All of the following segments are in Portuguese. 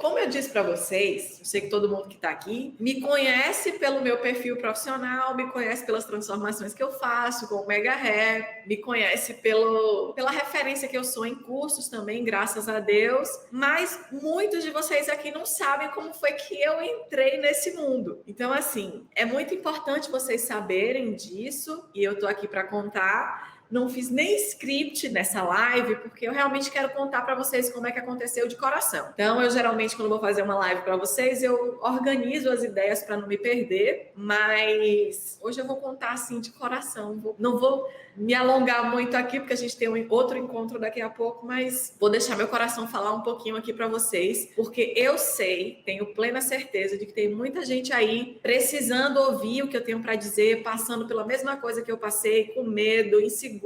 como eu disse para vocês, eu sei que todo mundo que está aqui me conhece pelo meu perfil profissional, me conhece pelas transformações que eu faço com o Mega Hair, me conhece pela referência que eu sou em cursos também, graças a Deus, mas muitos de vocês aqui não sabem como foi que eu entrei nesse mundo. Então, assim, é muito importante vocês saberem disso e eu tô aqui para contar. Não fiz nem script nessa live, porque eu realmente quero contar para vocês como é que aconteceu de coração. Então, eu geralmente, quando vou fazer uma live para vocês, eu organizo as ideias para não me perder, mas hoje eu vou contar assim de coração. Não vou me alongar muito aqui, porque a gente tem outro encontro daqui a pouco, mas vou deixar meu coração falar um pouquinho aqui para vocês, porque eu sei, tenho plena certeza de que tem muita gente aí precisando ouvir o que eu tenho para dizer, passando pela mesma coisa que eu passei, com medo, inseguro.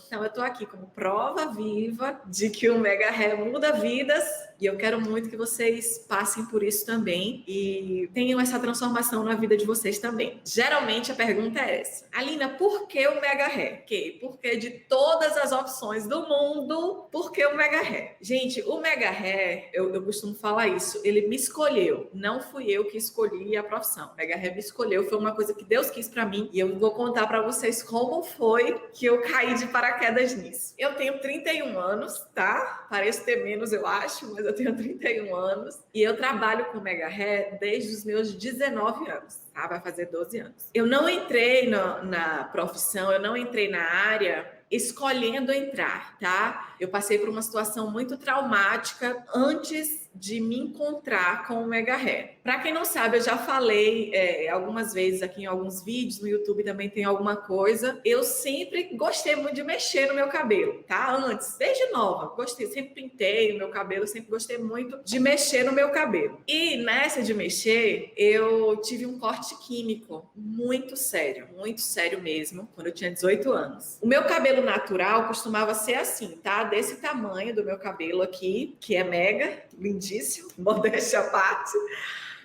Então, eu tô aqui como prova viva de que o Mega Hair muda vidas e eu quero muito que vocês passem por isso também e tenham essa transformação na vida de vocês também. Geralmente a pergunta é essa: Alina, por que o Mega Hair? Porque de todas as opções do mundo, por que o Mega Hair? Gente, o Mega Hair, eu costumo falar isso, ele me escolheu, não fui eu que escolhi a profissão. O Mega Hair me escolheu, foi uma coisa que Deus quis para mim e eu vou contar para vocês como foi que eu caí de paraquedas nisso. Eu tenho 31 anos, tá? Pareço ter menos, eu acho, mas eu tenho 31 anos e eu trabalho com Mega Hair desde os meus 19 anos, tá? Vai fazer 12 anos. Eu não entrei na profissão, eu não entrei na área escolhendo entrar, tá? Eu passei por uma situação muito traumática antes de me encontrar com o Mega Hair. Para quem não sabe, eu já falei algumas vezes aqui em alguns vídeos, no YouTube também tem alguma coisa. Eu sempre gostei muito de mexer no meu cabelo, tá? Antes, desde nova, gostei, sempre pintei o meu cabelo, sempre gostei muito de mexer no meu cabelo. E nessa de mexer, eu tive um corte químico muito sério mesmo, quando eu tinha 18 anos. O meu cabelo natural costumava ser assim, tá? Desse tamanho do meu cabelo aqui, que é mega, lindíssimo, modéstia à parte.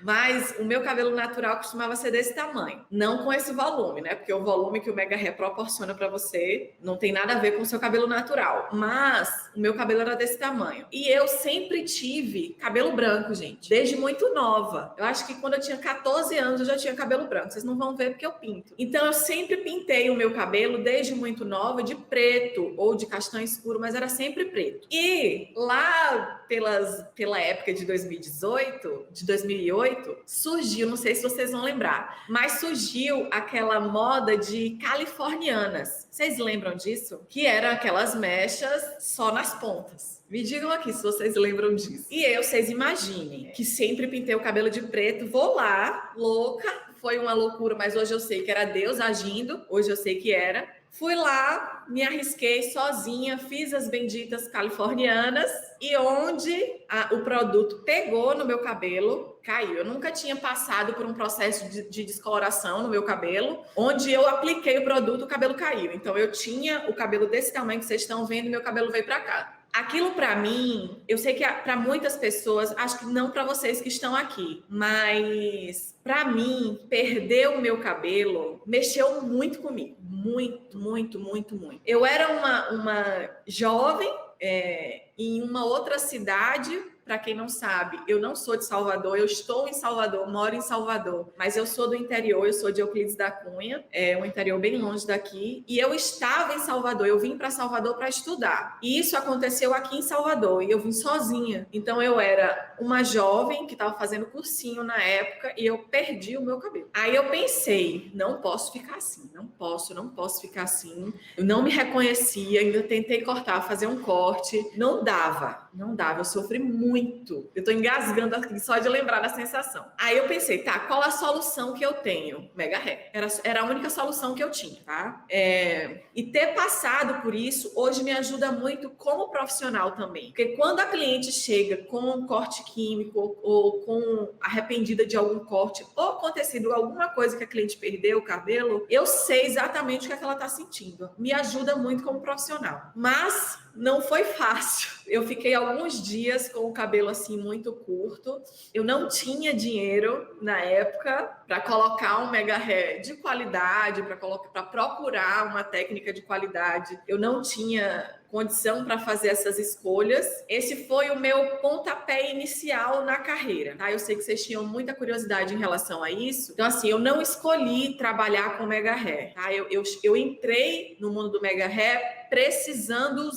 Mas o meu cabelo natural costumava ser desse tamanho. Não com esse volume, né? Porque o volume que o Mega Hair proporciona para você não tem nada a ver com o seu cabelo natural. Mas o meu cabelo era desse tamanho. E eu sempre tive cabelo branco, gente. Desde muito nova. Eu acho que quando eu tinha 14 anos eu já tinha cabelo branco. Vocês não vão ver porque eu pinto. Então eu sempre pintei o meu cabelo desde muito nova de preto ou de castanho escuro, mas era sempre preto. E lá pela época de 2018, de 2008, surgiu, não sei se vocês vão lembrar, mas surgiu aquela moda de californianas. Vocês lembram disso? Que eram aquelas mechas só nas pontas. Me digam aqui se vocês lembram disso. E vocês imaginem que sempre pintei o cabelo de preto, vou lá, louca, foi uma loucura, mas hoje eu sei que era Deus agindo, hoje eu sei que era. Fui lá, me arrisquei sozinha, fiz as benditas californianas e onde o produto pegou no meu cabelo, caiu. Eu nunca tinha passado por um processo de descoloração no meu cabelo, onde eu apliquei o produto, o cabelo caiu. Então eu tinha o cabelo desse tamanho que vocês estão vendo e meu cabelo veio para cá. Aquilo para mim, eu sei que para muitas pessoas, acho que não para vocês que estão aqui, mas para mim, perder o meu cabelo mexeu muito comigo. Muito, muito, muito, muito. Eu era uma jovem em uma outra cidade. Para quem não sabe, eu não sou de Salvador, eu estou em Salvador, moro em Salvador, mas eu sou do interior, eu sou de Euclides da Cunha, um interior bem longe daqui, e eu estava em Salvador, eu vim para Salvador para estudar, e isso aconteceu aqui em Salvador, e eu vim sozinha, então eu era uma jovem que estava fazendo cursinho na época, e eu perdi o meu cabelo. Aí eu pensei, não posso ficar assim, não posso ficar assim, eu não me reconhecia, ainda tentei cortar, fazer um corte, não dava, eu sofri muito. Eu tô engasgando aqui só de lembrar da sensação. Aí eu pensei, tá, qual a solução que eu tenho? Mega Hair. Era a única solução que eu tinha, tá? E ter passado por isso, hoje me ajuda muito como profissional também. Porque quando a cliente chega com um corte químico ou com arrependida de algum corte ou acontecido alguma coisa que a cliente perdeu o cabelo, eu sei exatamente o que é que ela tá sentindo. Me ajuda muito como profissional. Mas não foi fácil. Eu fiquei alguns dias com o cabelo assim muito curto. Eu não tinha dinheiro na época para colocar um Mega Hair de qualidade, para procurar uma técnica de qualidade. Eu não tinha condição para fazer essas escolhas. Esse foi o meu pontapé inicial na carreira, tá? Eu sei que vocês tinham muita curiosidade em relação a isso. Então, assim, eu não escolhi trabalhar com mega hair, tá? Eu entrei no mundo do mega hair precisando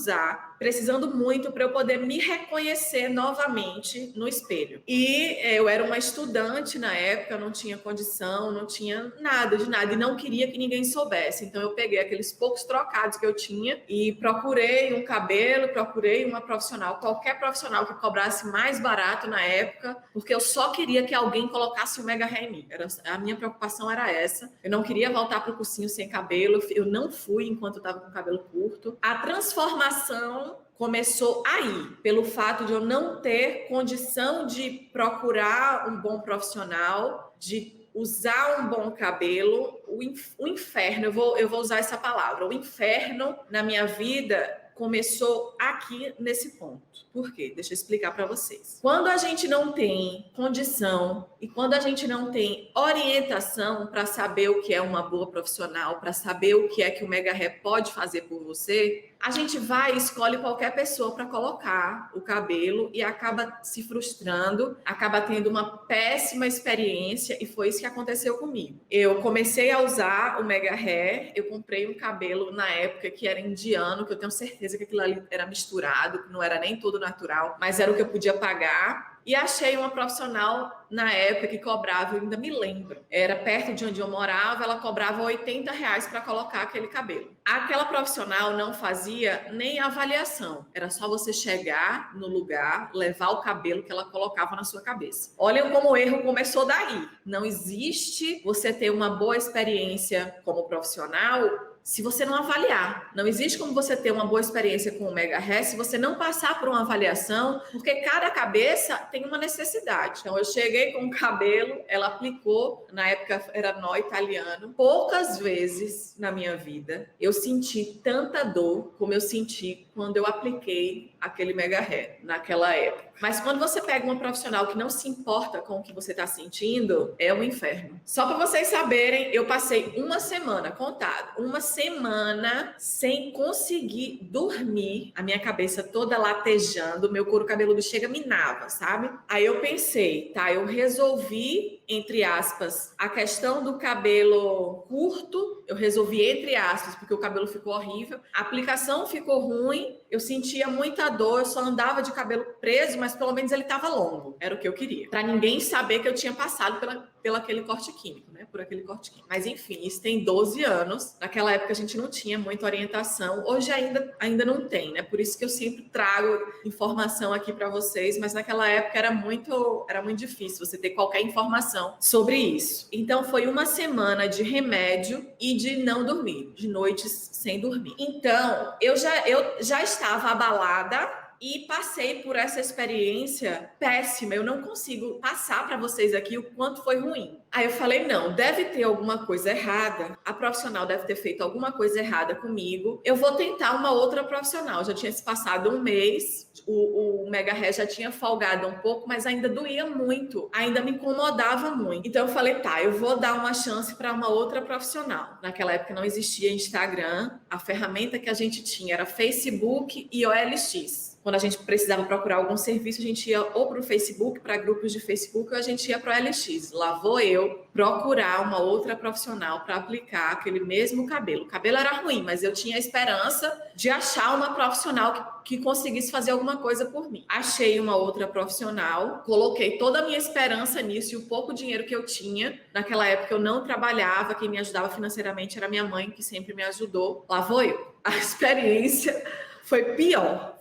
muito para eu poder me reconhecer novamente no espelho. E eu era uma estudante na época, não tinha condição, não tinha nada de nada, e não queria que ninguém soubesse. Então eu peguei aqueles poucos trocados que eu tinha e procurei um cabelo, procurei uma profissional, qualquer profissional que cobrasse mais barato na época, porque eu só queria que alguém colocasse o mega hair em mim. A minha preocupação era essa. Eu não queria voltar para o cursinho sem cabelo, eu não fui enquanto eu estava com o cabelo curto. A transformação começou aí, pelo fato de eu não ter condição de procurar um bom profissional, de usar um bom cabelo. O inferno, eu vou usar essa palavra, o inferno na minha vida começou aqui nesse ponto. Por quê? Deixa eu explicar para vocês. Quando a gente não tem condição e quando a gente não tem orientação para saber o que é uma boa profissional, para saber o que é que o mega hair pode fazer por você, a gente vai e escolhe qualquer pessoa para colocar o cabelo e acaba se frustrando, acaba tendo uma péssima experiência, e foi isso que aconteceu comigo. Eu comecei a usar o mega hair, eu comprei um cabelo na época que era indiano, que eu tenho certeza que aquilo ali era misturado, que não era nem todo natural, mas era o que eu podia pagar. E achei uma profissional na época que cobrava, eu ainda me lembro, era perto de onde eu morava, ela cobrava R$80 para colocar aquele cabelo. Aquela profissional não fazia nem avaliação, era só você chegar no lugar, levar o cabelo que ela colocava na sua cabeça. Olhem como o erro começou daí. Não existe você ter uma boa experiência como profissional se você não avaliar. Não existe como você ter uma boa experiência com o mega hair se você não passar por uma avaliação, porque cada cabeça tem uma necessidade. Então eu cheguei com o cabelo, ela aplicou, na época era nó italiano. Poucas vezes na minha vida eu senti tanta dor como eu senti quando eu apliquei aquele mega hair naquela época. Mas quando você pega uma profissional que não se importa com o que você está sentindo, é um inferno. Só para vocês saberem, eu passei uma semana, contado, uma semana sem conseguir dormir, a minha cabeça toda latejando, meu couro cabeludo chega minava, sabe? Aí eu pensei, tá, eu resolvi, entre aspas, a questão do cabelo curto, eu resolvi entre aspas, porque o cabelo ficou horrível, a aplicação ficou ruim, eu sentia muita dor, eu só andava de cabelo preso, mas pelo menos ele estava longo, era o que eu queria, para ninguém saber que eu tinha passado pelo aquele corte químico, né? Por aquele corte químico. Mas enfim, isso tem 12 anos. Naquela época a gente não tinha muita orientação. Hoje ainda não tem, né? Por isso que eu sempre trago informação aqui para vocês, mas naquela época era muito difícil você ter qualquer informação sobre isso. Então foi uma semana de remédio e de não dormir, de noites sem dormir. Então, eu já estava abalada e passei por essa experiência péssima. Eu não consigo passar para vocês aqui o quanto foi ruim. Aí eu falei, não, deve ter alguma coisa errada. A profissional deve ter feito alguma coisa errada comigo. Eu vou tentar uma outra profissional. Já tinha se passado um mês, o mega hair já tinha folgado um pouco, mas ainda doía muito, ainda me incomodava muito. Então eu falei, tá, eu vou dar uma chance para uma outra profissional. Naquela época não existia Instagram. A ferramenta que a gente tinha era Facebook e OLX. Quando a gente precisava procurar algum serviço, a gente ia ou para o Facebook, para grupos de Facebook, ou a gente ia para o LX. Lá vou eu procurar uma outra profissional para aplicar aquele mesmo cabelo. O cabelo era ruim, mas eu tinha a esperança de achar uma profissional que conseguisse fazer alguma coisa por mim. Achei uma outra profissional, coloquei toda a minha esperança nisso e o pouco dinheiro que eu tinha. Naquela época eu não trabalhava, quem me ajudava financeiramente era minha mãe, que sempre me ajudou. Lá vou eu. A experiência foi pior,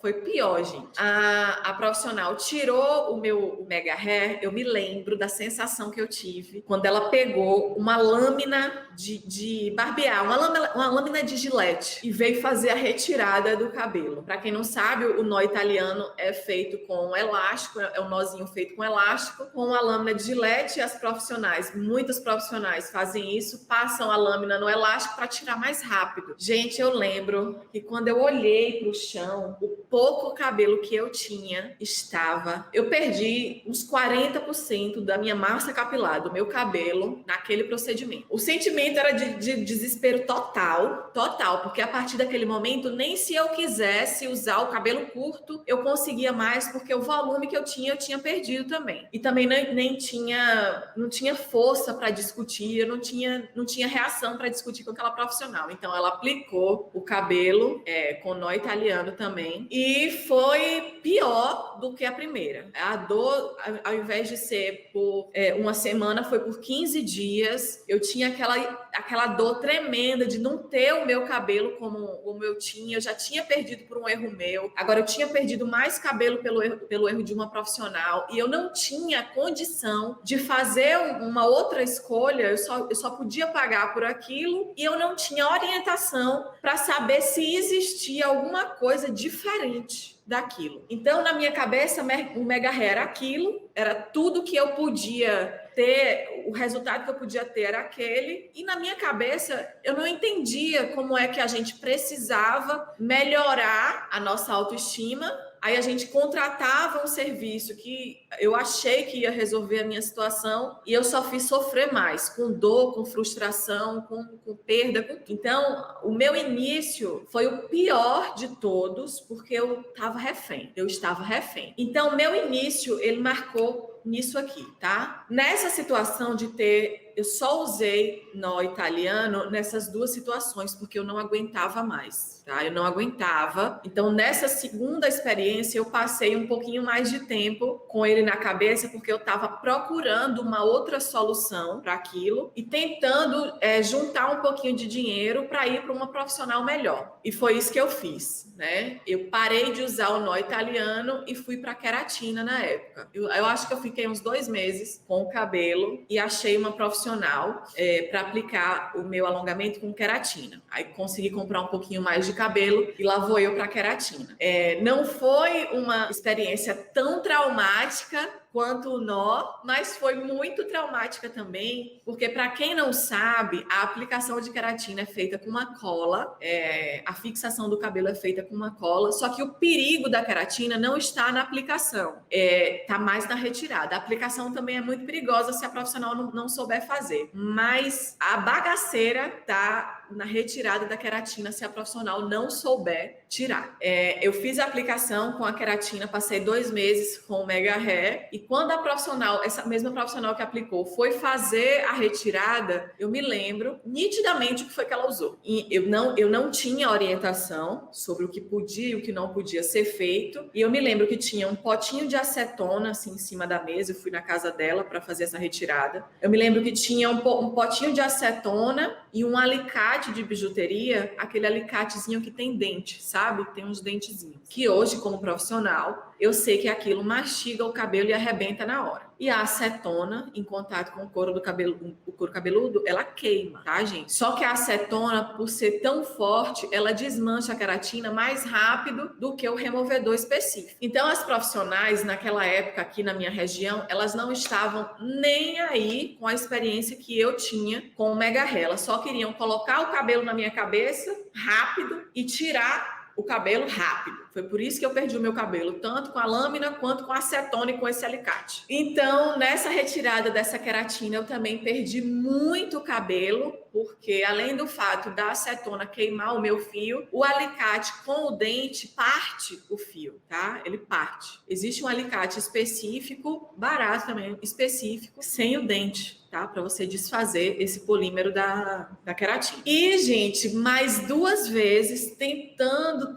gente. A profissional tirou o mega hair. Eu me lembro da sensação que eu tive quando ela pegou uma lâmina de barbear, uma lâmina de gilete e veio fazer a retirada do cabelo. Para quem não sabe, o nó italiano é feito com elástico, é um nozinho feito com elástico, com a lâmina de gilete. E muitas profissionais fazem isso, passam a lâmina no elástico para tirar mais rápido. Gente, eu lembro que quando eu olhei para o chão, pouco cabelo que eu tinha eu perdi uns 40% da minha massa capilar, do meu cabelo, naquele procedimento. O sentimento era de desespero total, porque a partir daquele momento, nem se eu quisesse usar o cabelo curto, eu conseguia mais, porque o volume que eu tinha perdido também. E também não tinha força para discutir, eu não tinha reação para discutir com aquela profissional. Então, ela aplicou o cabelo com nó italiano também, e foi pior do que a primeira. A dor, ao invés de ser por uma semana, foi por 15 dias. Eu tinha aquela dor tremenda de não ter o meu cabelo como eu tinha. Eu já tinha perdido por um erro meu. Agora eu tinha perdido mais cabelo pelo erro de uma profissional, e eu não tinha condição de fazer uma outra escolha. Eu só podia pagar por aquilo, e eu não tinha orientação para saber se existia alguma coisa diferente daquilo. Então, na minha cabeça, o mega hair era aquilo, era tudo que eu podia ter, o resultado que eu podia ter era aquele, e na minha cabeça eu não entendia como é que a gente precisava melhorar a nossa autoestima. Aí a gente contratava um serviço que eu achei que ia resolver a minha situação, e eu só fiz sofrer mais, com dor, com frustração, com perda. Então, o meu início foi o pior de todos, porque eu estava refém. Então, o meu início, ele marcou nisso aqui, tá? Nessa situação de eu só usei nó italiano nessas duas situações, porque eu não aguentava mais, tá? Eu não aguentava. Então, nessa segunda experiência, eu passei um pouquinho mais de tempo com ele na cabeça, porque eu estava procurando uma outra solução para aquilo e tentando juntar um pouquinho de dinheiro para ir para uma profissional melhor. E foi isso que eu fiz, né? Eu parei de usar o nó italiano e fui para queratina na época. Eu acho que eu fiquei uns 2 meses com o cabelo e achei uma profissional para aplicar o meu alongamento com queratina. Aí consegui comprar um pouquinho mais de cabelo e lá vou eu para queratina. Não foi uma experiência tão traumática quanto o nó, mas foi muito traumática também, porque para quem não sabe, a aplicação de queratina é feita com uma cola, a fixação do cabelo é feita com uma cola, só que o perigo da queratina não está na aplicação, está mais na retirada. A aplicação também é muito perigosa se a profissional não souber fazer, mas a bagaceira está na retirada da queratina se a profissional não souber tirar. Eu fiz a aplicação com a queratina, passei 2 meses com o mega hair, e quando a profissional, essa mesma profissional que aplicou, foi fazer a retirada, eu me lembro nitidamente o que foi que ela usou. E eu não tinha orientação sobre o que podia e o que não podia ser feito, e eu me lembro que tinha um potinho de acetona assim em cima da mesa. Eu fui na casa dela para fazer essa retirada. Eu me lembro que tinha um potinho de acetona e um alicate de bijuteria, aquele alicatezinho que tem dente, sabe? Tem uns dentezinhos. Que hoje, como profissional, eu sei que aquilo mastiga o cabelo e arrebenta na hora. E a acetona, em contato com o couro cabeludo, ela queima, tá, gente? Só que a acetona, por ser tão forte, ela desmancha a queratina mais rápido do que o removedor específico. Então, as profissionais, naquela época, aqui na minha região, elas não estavam nem aí com a experiência que eu tinha com o mega hair. Elas só queriam colocar o cabelo na minha cabeça rápido e tirar o cabelo rápido. Foi por isso que eu perdi o meu cabelo, tanto com a lâmina quanto com a acetona e com esse alicate. Então, nessa retirada dessa queratina, eu também perdi muito cabelo, porque além do fato da acetona queimar o meu fio, o alicate com o dente parte o fio, tá? Ele parte. Existe um alicate específico, barato também, específico, sem o dente, tá? Para você desfazer esse polímero da queratina. E, gente, mais 2 vezes tentando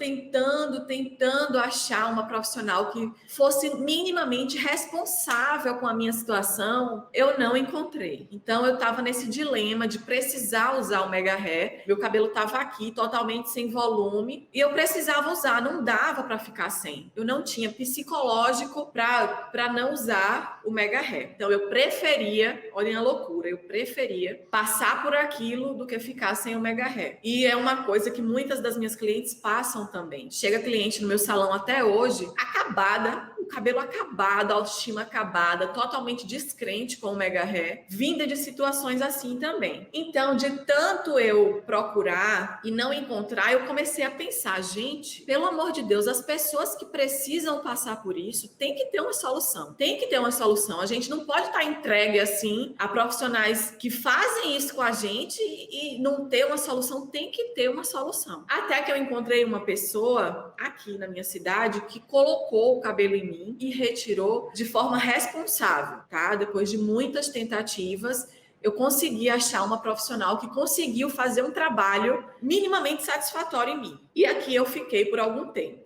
achar uma profissional que fosse minimamente responsável com a minha situação, eu não encontrei. Então, eu tava nesse dilema de precisar usar o mega hair. Meu cabelo tava aqui, totalmente sem volume, e eu precisava usar, não dava para ficar sem. Eu não tinha psicológico para não usar o mega hair. Então, eu preferia, olhem a loucura, eu preferia passar por aquilo do que ficar sem o mega hair. E é uma coisa que muitas das minhas clientes passam também. Chega cliente no meu salão até hoje, acabada, o cabelo acabado, a autoestima acabada, totalmente descrente com o mega hair, vinda de situações assim também. Então, de tanto eu procurar e não encontrar, eu comecei a pensar, gente, pelo amor de Deus, as pessoas que precisam passar por isso tem que ter uma solução. Tem que ter uma solução. A gente não pode estar entregue assim a profissionais que fazem isso com a gente e não ter uma solução. Tem que ter uma solução. Até que eu encontrei uma pessoa aqui na minha cidade que colocou o cabelo em mim e retirou de forma responsável, tá? Depois de muitas tentativas, eu consegui achar uma profissional que conseguiu fazer um trabalho minimamente satisfatório em mim. E aqui eu fiquei por algum tempo.